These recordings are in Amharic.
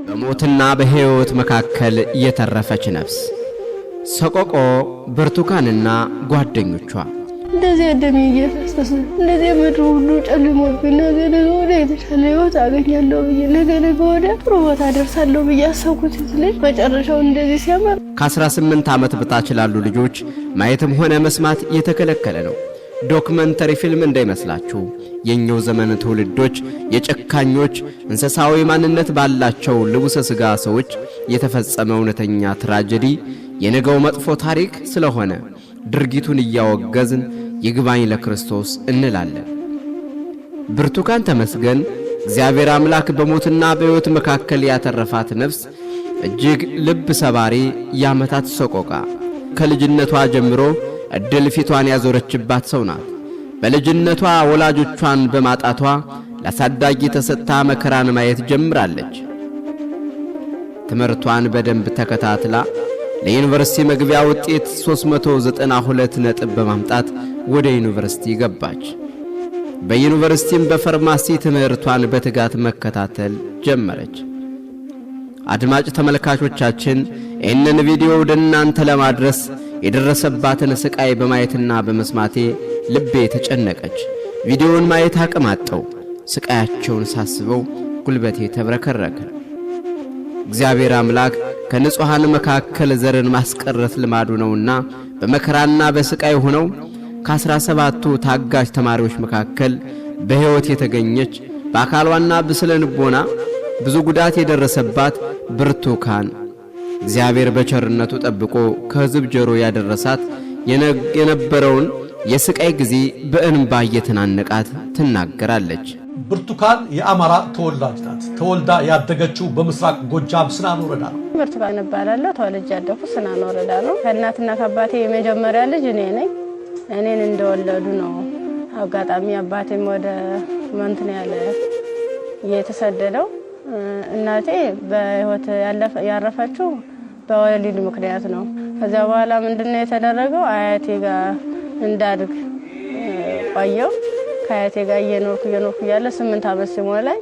በሞትና በሕይወት መካከል የተረፈች ነፍስ ሰቆቆ ብርቱካንና ጓደኞቿ እንደዚህ ደም እየፈሰሰ እንደዚህ ምድሩ ሁሉ ጨልሞብኝ ነገ ወደ የተሻለ ሕይወት አገኛለሁ ብዬ ነገ ወደ ጥሩ ቦታ ደርሳለሁ ብዬ አሰብኩት ልጅ መጨረሻው እንደዚህ ሲያመር ከ18 ዓመት በታች ላሉ ልጆች ማየትም ሆነ መስማት የተከለከለ ነው። ዶክመንተሪ ፊልም እንዳይመስላችሁ የኛው ዘመን ትውልዶች የጨካኞች እንስሳዊ ማንነት ባላቸው ልቡሰ ሥጋ ሰዎች የተፈጸመ እውነተኛ ትራጀዲ የነገው መጥፎ ታሪክ ስለሆነ ድርጊቱን እያወገዝን ይግባኝ ለክርስቶስ እንላለን። ብርቱካን ተመስገን እግዚአብሔር አምላክ በሞትና በሕይወት መካከል ያተረፋት ነፍስ እጅግ ልብ ሰባሪ ያመታት ሰቆቃ ከልጅነቷ ጀምሮ እድል ፊቷን ያዞረችባት ሰው ናት። በልጅነቷ ወላጆቿን በማጣቷ ለሳዳጊ ተሰጥታ መከራን ማየት ጀምራለች። ትምህርቷን በደንብ ተከታትላ ለዩኒቨርሲቲ መግቢያ ውጤት 392 ነጥብ በማምጣት ወደ ዩኒቨርሲቲ ገባች። በዩኒቨርሲቲም በፋርማሲ ትምህርቷን በትጋት መከታተል ጀመረች። አድማጭ ተመልካቾቻችን ይህንን ቪዲዮ ወደ እናንተ ለማድረስ የደረሰባትን ስቃይ በማየትና በመስማቴ ልቤ ተጨነቀች። ቪዲዮውን ማየት አቅማጠው ስቃያቸውን ሳስበው ጉልበቴ ተብረከረከ። እግዚአብሔር አምላክ ከንጹሃን መካከል ዘርን ማስቀረት ልማዱ ነውና በመከራና በስቃይ ሆነው ከ17ቱ ታጋሽ ተማሪዎች መካከል በሕይወት የተገኘች በአካሏና በስነ ልቦና ብዙ ጉዳት የደረሰባት ብርቱካን እግዚአብሔር በቸርነቱ ጠብቆ ከሕዝብ ጆሮ ያደረሳት የነበረውን የስቃይ ጊዜ በእንባ እየተናነቃት ትናገራለች። ብርቱካን የአማራ ተወላጅ ናት። ተወልዳ ያደገችው በምስራቅ ጎጃም ስናን ወረዳ ነው። ብርቱካን እባላለሁ። ተወልጄ ያደኩት ስናን ወረዳ ነው። ከእናትና ከአባቴ የመጀመሪያ ልጅ እኔ ነኝ። እኔን እንደወለዱ ነው አጋጣሚ አባቴም ወደ መንትን ያለ የተሰደደው። እናቴ በህይወት ያረፈችው በወሊድ ምክንያት ነው። ከዛ በኋላ ምንድነው የተደረገው? አያቴ ጋር እንዳድግ ቆየው። ከአያቴ ጋር እየኖርኩ ያለ 8 ዓመት ሲሞላኝ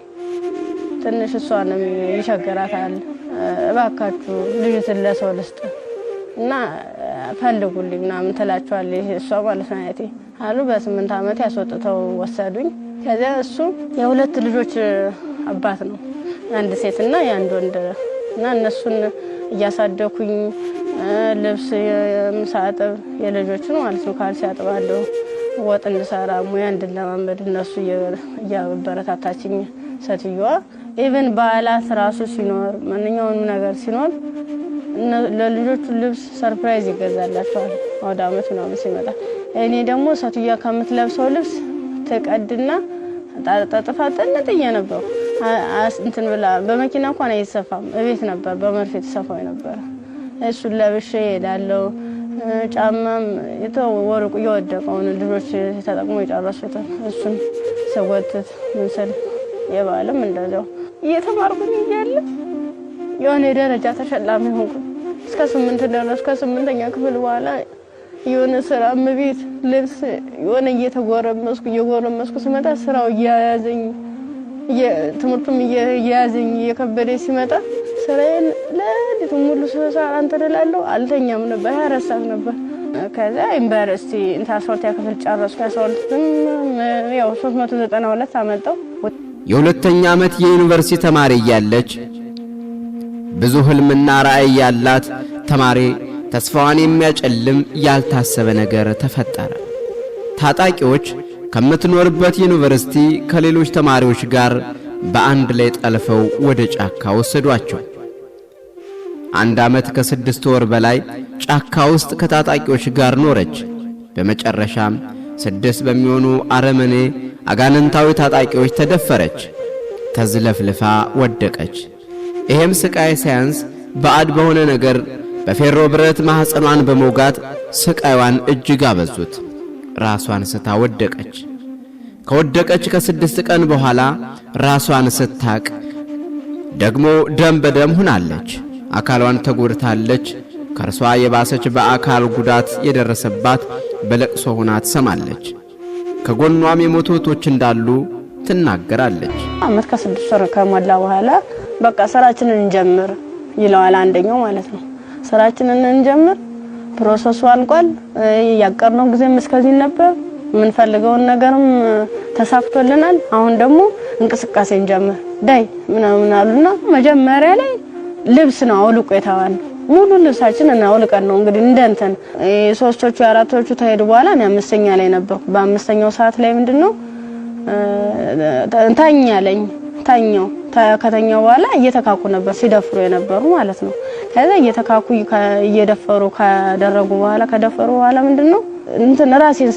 ትንሽ እሷንም ይቸግራታል። እባካችሁ ልጅቱን ለሰው ልስጥ እና ፈልጉልኝ ምናምን ትላቸዋለች እሷ ማለት ነው አያቴ አሉ። በ8 ዓመት ያስወጥተው ወሰዱኝ። ከዚያ እሱ የሁለት ልጆች አባት ነው፣ አንድ ሴትና የአንድ ወንድ እና እነሱን እያሳደኩኝ ልብስ የምሳጥብ የልጆችን ማለት ነው ካልሲ አጥባለሁ፣ ወጥ እንድሰራ ሙያ እንድለማመድ እነሱ እያበረታታችኝ ሴትዮዋ ኢቭን በዓላት ራሱ ሲኖር ማንኛውንም ነገር ሲኖር ለልጆቹ ልብስ ሰርፕራይዝ ይገዛላቸዋል ወደ አመት ነው ሲመጣ። እኔ ደግሞ ሴትዮዋ ከምትለብሰው ልብስ ተቀድና ጣጣጣፋ ጥንጥዬ ነበር እንትን ብላ በመኪና እንኳን አይሰፋም እቤት ነበር በመርፌ ተሰፋው ነበር። እሱን ለብሼ ሄዳለሁ። ጫማም የተወረቁ የወደቀውን ልጆች ተጠቅሞ የጨረሱት እሱን ሰወትት ምስል የባለም እንደዛው እየተማርኩኝ እያለ የሆነ ደረጃ ተሸላሚ ሆንኩ። እስከ 8 ደረስኩ። ከ8ኛ ክፍል በኋላ የሆነ ስራ ቤት ልብስ የሆነ እየጎረመስኩ ስመጣ ስራው እያያዘኝ ትምህርቱም እያያዘኝ እየከበደ ሲመጣ ስራዬን ለሊቱ ሙሉ ሰዓት አንተደላለሁ አልተኛም ነበር። 24 ሰዓት ነበር። ከዛ ዩኒቨርሲቲ ኢንተርሶርት ያክፍል ጨረስኩ። 12ም ያው 392 አመጣው። የሁለተኛ ዓመት የዩኒቨርሲቲ ተማሪ ያለች ብዙ ህልምና ራዕይ ያላት ተማሪ ተስፋዋን የሚያጨልም ያልታሰበ ነገር ተፈጠረ። ታጣቂዎች ከምትኖርበት ዩኒቨርሲቲ ከሌሎች ተማሪዎች ጋር በአንድ ላይ ጠልፈው ወደ ጫካ ወሰዷቸው። 1 ዓመት ከ6 ወር በላይ ጫካ ውስጥ ከታጣቂዎች ጋር ኖረች። በመጨረሻም 6 በሚሆኑ አረመኔ አጋንንታዊ ታጣቂዎች ተደፈረች። ተዝለፍልፋ ወደቀች። ይሄም ስቃይ ሳያንስ ባዕድ በሆነ ነገር በፌሮ ብረት ማህፀኗን በመውጋት ስቃይዋን እጅግ አበዙት። ራሷን ስታ ወደቀች። ከወደቀች ከ6 ቀን በኋላ ራሷን ስታቅ ደግሞ ደም በደም ሆናለች። አካሏን ተጎድታለች። ከርሷ የባሰች በአካል ጉዳት የደረሰባት በለቅሶ ሆና ትሰማለች። ከጎኗም የሞቱ እህቶች እንዳሉ ትናገራለች። አመት ከ6 ወር ከሞላ በኋላ በቃ ስራችንን እንጀምር ይለዋል አንደኛው ማለት ነው። ስራችንን እንጀምር ፕሮሰሱ አልቋል። ያቀርነው ጊዜም እስከዚህ ነበር። ምን ፈልገውን ነገርም ተሳክቶልናል። አሁን ደግሞ እንቅስቃሴ እንጀምር ዳይ ምናምን አሉና መጀመሪያ ላይ ልብስ ነው አውልቆ የተባለ ሙሉ ልብሳችን እና አውልቀን ነው እንግዲህ እንደንተን ሶስቶቹ አራቶቹ ተሄዱ በኋላ እኔ አምስተኛ ላይ ነበርኩ። በአምስተኛው ሰዓት ላይ ምንድነው ታኛው ከተኛው በኋላ እየተካኩ ነበር ሲደፍሩ የነበሩ ማለት ነው። ከዛ እየተካኩ እየደፈሩ ካደረጉ በኋላ ከደፈሩ በኋላ ምንድነው እንትን ራሴን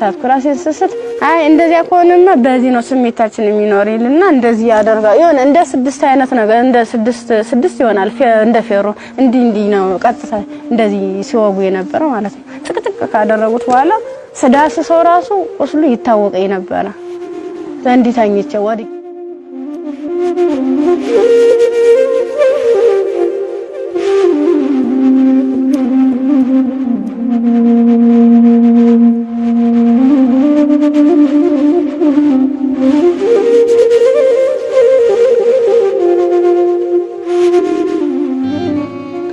ስስት አይ እንደዚያ ከሆነማ በዚህ ነው ስሜታችን የሚኖርልና እንደዚህ ያደርጋል ይሆነ እንደ 6 አይነት ነገር እንደ 6 ይሆናል እንደ ፌሮ እንዲህ ነው ቀጥታ እንደዚህ ሲወጉ የነበረ ማለት ነው። ጥቅጥቅ ካደረጉት በኋላ ስዳስሰው ራሱ ቁስሉ ይታወቀኝ ነበር። ዘንዲ ታኝቼ ወዲ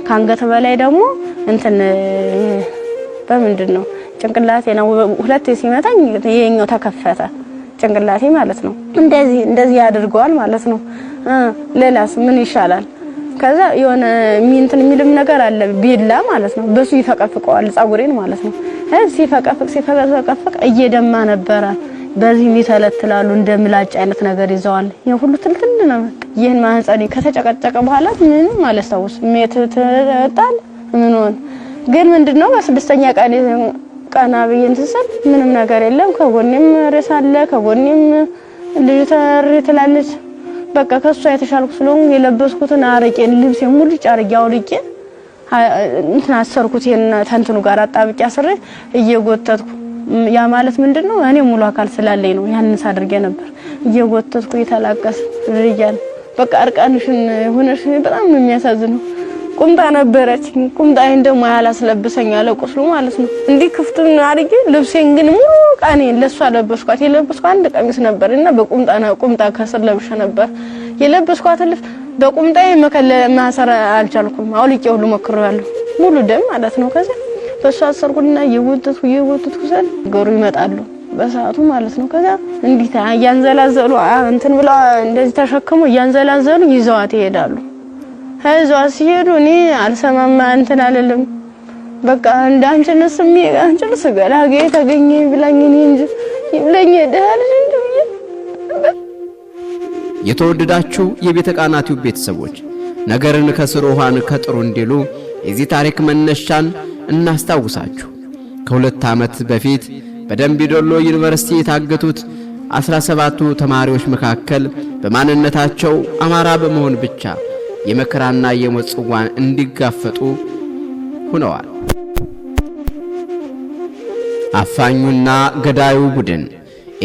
ካንገት በላይ ደግሞ እንትን በምንድነው ጭንቅላቴ ነው ሁለቴ ሲመታኝ የኛው ተከፈተ ጭንቅላቴ ማለት ነው። እንደዚህ ያድርገዋል ማለት ነው። ሌላስ ምን ይሻላል? ከዛ የሆነ እንትን የሚልም ነገር አለ ቢላ ማለት ነው። በሱ ይፈቀፍቀዋል ጻጉሬን ማለት ነው። ሲፈቀፍቅ እየደማ ነበረ። በዚህ ይተለትላሉ እንደ ምላጭ አይነት ነገር ይዘዋል። የሁሉ ትልትል ነው። ይሄን ማህፀኔ ከተጨቀጨቀ በኋላ ምንም ማለስታውስ ሜትታል ምን ሆነ ግን ምንድነው በስድስተኛ ቀና ብዬን ተሰል ምንም ነገር የለም። ከጎኔም ሬሳ አለ ከጎኔም ልጅ ተርትላለች። በቃ ከሷ የተሻልኩ ስለሆነ የለበስኩትን አረቄን ልብሴን ሙሉ ጫርጌ አውልቄ እንትን አሰርኩት ተንትኑ ጋር አጣብቄ አስሬ እየጎተትኩ ያ ማለት ምንድነው እኔ ሙሉ አካል ስላለኝ ነው ያንን ሳድርጌ ነበር። እየጎተትኩ ይተላቀስ ልጅያን በቃ አርቃንሽን ሆነሽ በጣም ነው የሚያሳዝነው። ቁምጣ ነበረች ቁምጣዬን ደግሞ ያላስለብሰኝ አለ ቁስሉ ማለት ነው። እንዲህ ክፍቱን አድርጌ ልብሴን ግን ሙሉ ቃኔን ለሷ ለበስኳት። የለበስኳት አንድ ቀሚስ ነበርና ቁምጣ ከስር ለብሼ ነበር የለበስኳት። ልፍ በቁምጣዬ ማሰር አልቻልኩም። አውልቄ ሁሉ ሞክሬያለሁ ሙሉ ደም ማለት ነው። ከዛ በሷ አሰርኩና የወተትኩ ዘል ገሩ ይመጣሉ በሰዓቱ ማለት ነው። ከዛ እንዲህ ያንዘላዘሉ እንትን ብላ እንደዚህ ተሸክሙ ያንዘላዘሉ ይዘዋት ይሄዳሉ። ሀይዟ ሲሄዱ እኔ አልሰማማ እንትን አልልም። በቃ እንዳንቺን ስሚ አንቺን ስገላገ ተገኘ ብላኝ እኔ እንጂ ይብለኝ ደህል እንዴ። የተወደዳችሁ የቤተ ቃናቲው ቤተሰቦች ነገርን ከስሩ ውሃን ከጥሩ እንዲሉ የዚህ ታሪክ መነሻን እናስታውሳችሁ። ከ2 ዓመት በፊት በደምቢ ዶሎ ዩኒቨርሲቲ የታገቱት 17ቱ ተማሪዎች መካከል በማንነታቸው አማራ በመሆን ብቻ የመከራና የሞት ጽዋን እንዲጋፈጡ ሆነዋል። አፋኙና ገዳዩ ቡድን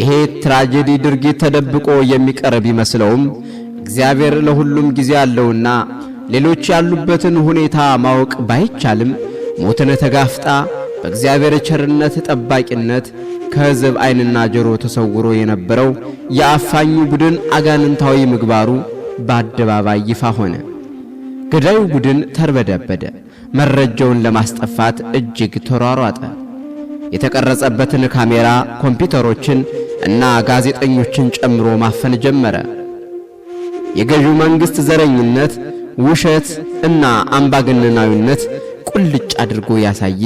ይሄ ትራጀዲ ድርጊት ተደብቆ የሚቀርብ ይመስለውም እግዚአብሔር ለሁሉም ጊዜ አለውና ሌሎች ያሉበትን ሁኔታ ማወቅ ባይቻልም ሞትን ተጋፍጣ በእግዚአብሔር ቸርነት ጠባቂነት ከሕዝብ ዓይንና ጆሮ ተሰውሮ የነበረው የአፋኙ ቡድን አጋንንታዊ ምግባሩ በአደባባይ ይፋ ሆነ። ገዳዩ ቡድን ተርበደበደ። መረጃውን ለማስጠፋት እጅግ ተሯሯጠ። የተቀረጸበትን ካሜራ፣ ኮምፒውተሮችን እና ጋዜጠኞችን ጨምሮ ማፈን ጀመረ። የገዢው መንግስት ዘረኝነት፣ ውሸት እና አምባገነናዊነት ቁልጭ አድርጎ ያሳየ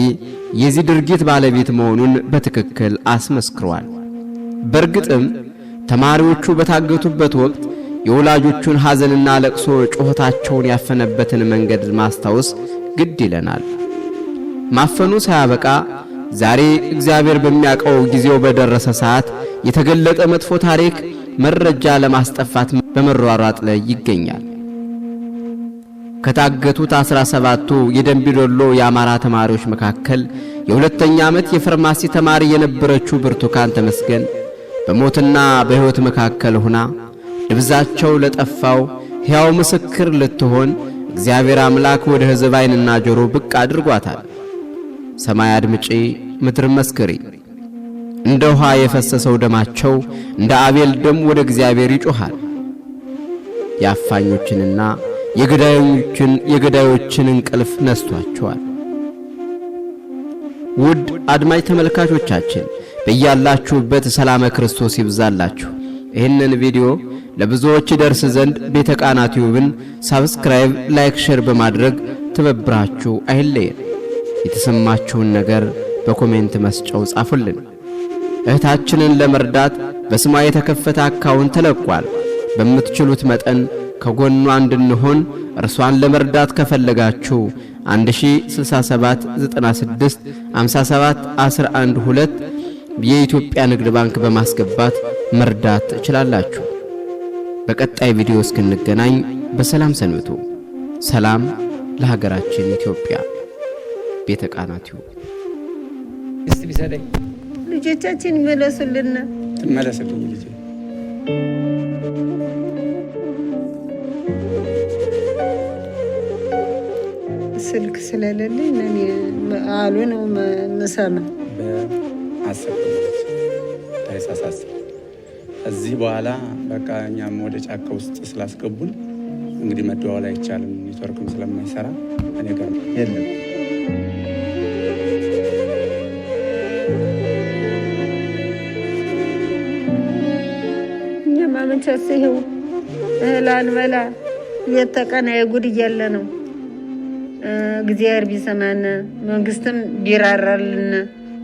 የዚህ ድርጊት ባለቤት መሆኑን በትክክል አስመስክሯል። በእርግጥም ተማሪዎቹ በታገቱበት ወቅት የወላጆቹን ሐዘንና ለቅሶ ጩኸታቸውን ያፈነበትን መንገድ ማስታወስ ግድ ይለናል። ማፈኑ ሳያበቃ ዛሬ እግዚአብሔር በሚያውቀው ጊዜው በደረሰ ሰዓት የተገለጠ መጥፎ ታሪክ መረጃ ለማስጠፋት በመሯሯጥ ላይ ይገኛል። ከታገቱት 17ቱ የደምቢ ዶሎ የአማራ ተማሪዎች መካከል የ2ኛ ዓመት የፋርማሲ ተማሪ የነበረችው ብርቱካን ተመስገን በሞትና በሕይወት መካከል ሆና ድብዛቸው ለጠፋው ሕያው ምስክር ልትሆን እግዚአብሔር አምላክ ወደ ሕዝብ ዓይንና ጆሮ ብቅ አድርጓታል። ሰማይ አድምጪ ምድር መስክሪ። እንደ ውሃ የፈሰሰው ደማቸው እንደ አቤል ደም ወደ እግዚአብሔር ይጮኻል። የአፋኞችንና የገዳዮችን እንቅልፍ ነስቷቸዋል። ውድ አድማጭ ተመልካቾቻችን በያላችሁበት ሰላም ክርስቶስ ይብዛላችሁ። ይህንን ቪዲዮ ለብዙዎች ደርስ ዘንድ ቤተ ቃና ቲዩብን ሳብስክራይብ፣ ላይክ፣ ሼር በማድረግ ትብብራችሁ አይለየን። የተሰማችሁን ነገር በኮሜንት መስጫው ጻፉልን። እህታችንን ለመርዳት በስሟ የተከፈተ አካውንት ተለቋል። በምትችሉት መጠን ከጎኗ እንድንሆን እርሷን ለመርዳት ከፈለጋችሁ 106796571112 የኢትዮጵያ ንግድ ባንክ በማስገባት መርዳት ትችላላችሁ። በቀጣይ ቪዲዮ እስክንገናኝ በሰላም ሰንብቱ። ሰላም ለሀገራችን ኢትዮጵያ። ቤተ ቃና ቲዩብ ልጆቻችን ይመለሱልን። ትመለስልኝ ልጄ። ስልክ ስለሌለኝ እኔ አሉ ነው መሰማ ታይሳሳስ እዚህ በኋላ በቃ እኛም ወደ ጫካ ውስጥ ስላስገቡን እንግዲህ መደዋወል አይቻልም፣ ኔትወርክም ስለማይሰራ እኔ ጋር የለም። እኛማ መቼስ ይኸው እህል አንበላ ሌት ተቀን የጉድ እያለ ነው። እግዚአብሔር ቢሰማን መንግስትም ቢራራልን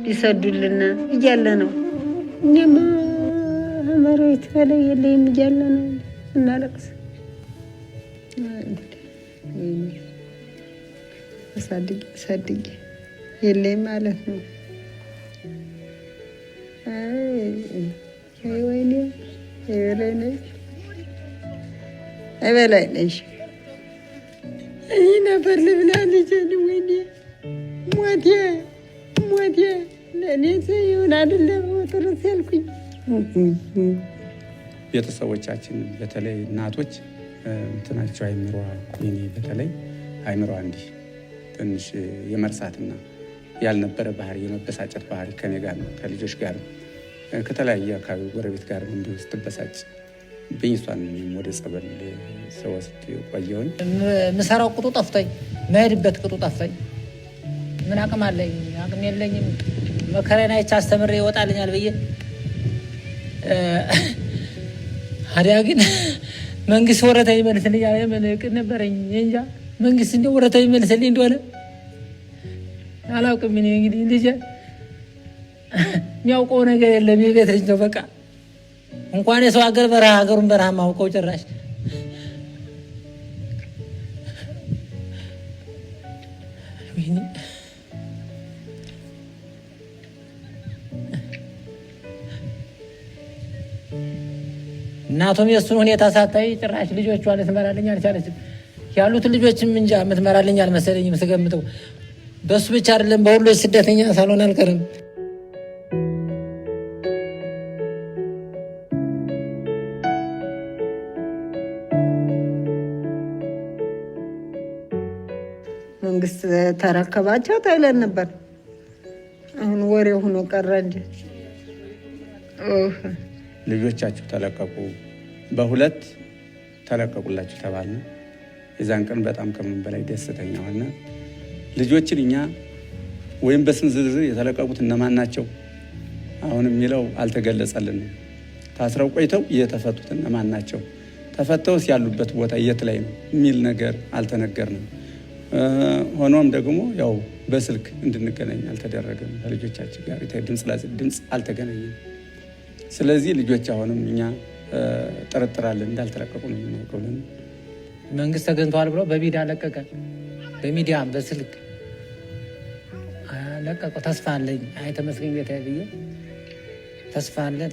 ቢሰዱልን እያለ ነው። እኛማ መሬት በላይ የለኝም እያለ ነው እናለቅስ። ሳድጌ የለኝም ማለት ነው። ወይኔ አይበላይ ነሽ ነበር ልብላ ልጄን ወይኔ ሞቴ ለእኔ ይሁን አይደለም ወጥረት ያልኩኝ። ቤተሰቦቻችን በተለይ እናቶች እንትናቸው አይምሯ የኔ በተለይ አይምሯ እንዲህ ትንሽ የመርሳትና ያልነበረ ባህሪ የመበሳጨት ባህሪ ከኔ ጋር ነው፣ ከልጆች ጋር ነው፣ ከተለያየ አካባቢ ጎረቤት ጋር ነው። እንዲሁ ስትበሳጭ ብኝሷን ወደ ጸበል ሰወስድ ቆየሁኝ። ምሰራው ቅጡ ጠፍቶኝ መሄድበት ቅጡ ጠፍቶኝ ምን አቅም አለኝ? አቅም የለኝም። መከራዬን አይቼ አስተምሬ ይወጣልኛል ብዬ አዲያ ግን መንግስት ወረታ ይመልስልኝ ምን እቅድ ነበረኝ እንጃ። መንግስት እንደው ወረታ ይመልስልኝ እንደሆነ አላውቅም። እኔ እንግዲህ ልጄ የሚያውቀው ነገር የለም። የቤት ልጅ ነው በቃ። እንኳን የሰው ሀገር በረሃ ሀገሩን በረሃ ማውቀው ጭራሽ እናቱም የእሱን ሁኔታ ሳታይ ጭራሽ ልጆቿን ልትመራልኝ አልቻለችም። ያሉትን ልጆችም እንጃ የምትመራልኝ አልመሰለኝም ስገምተው። በእሱ ብቻ አይደለም በሁሎች ስደተኛ ሳልሆን አልቀርም። መንግስት ተረከባቸው ተብለን ነበር። አሁን ወሬ ሆኖ ቀረ እንጂ ልጆቻችሁ ተለቀቁ፣ በሁለት ተለቀቁላችሁ ተባልን። የዛን ቀን በጣም ከምን በላይ ደስተኛ ሆነ። ልጆችን እኛ ወይም በስም ዝርዝር የተለቀቁት እነማን ናቸው አሁን የሚለው አልተገለጸልንም። ታስረው ቆይተው የተፈቱት እነማን ናቸው፣ ተፈተውስ ያሉበት ቦታ የት ላይ ነው የሚል ነገር አልተነገርንም። ሆኖም ደግሞ ያው በስልክ እንድንገናኝ አልተደረገም። ከልጆቻችን ጋር ድምፅ አልተገናኘም። ስለዚህ ልጆች አሁንም እኛ ጥርጥራለን እንዳልተለቀቁ ነው የምናውቀው። መንግስት ተገኝተዋል ብሎ በሚዲያ ለቀቀ። በሚዲያ በስልክ ለቀቀው። ተስፋ አለኝ። አይ ተመስገን ጌታ ብዬ ተስፋ አለን።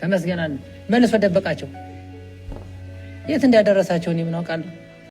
ተመስገን አለ። መልሶ ደበቃቸው። የት እንዳደረሳቸው እኔ ምን አውቃለሁ?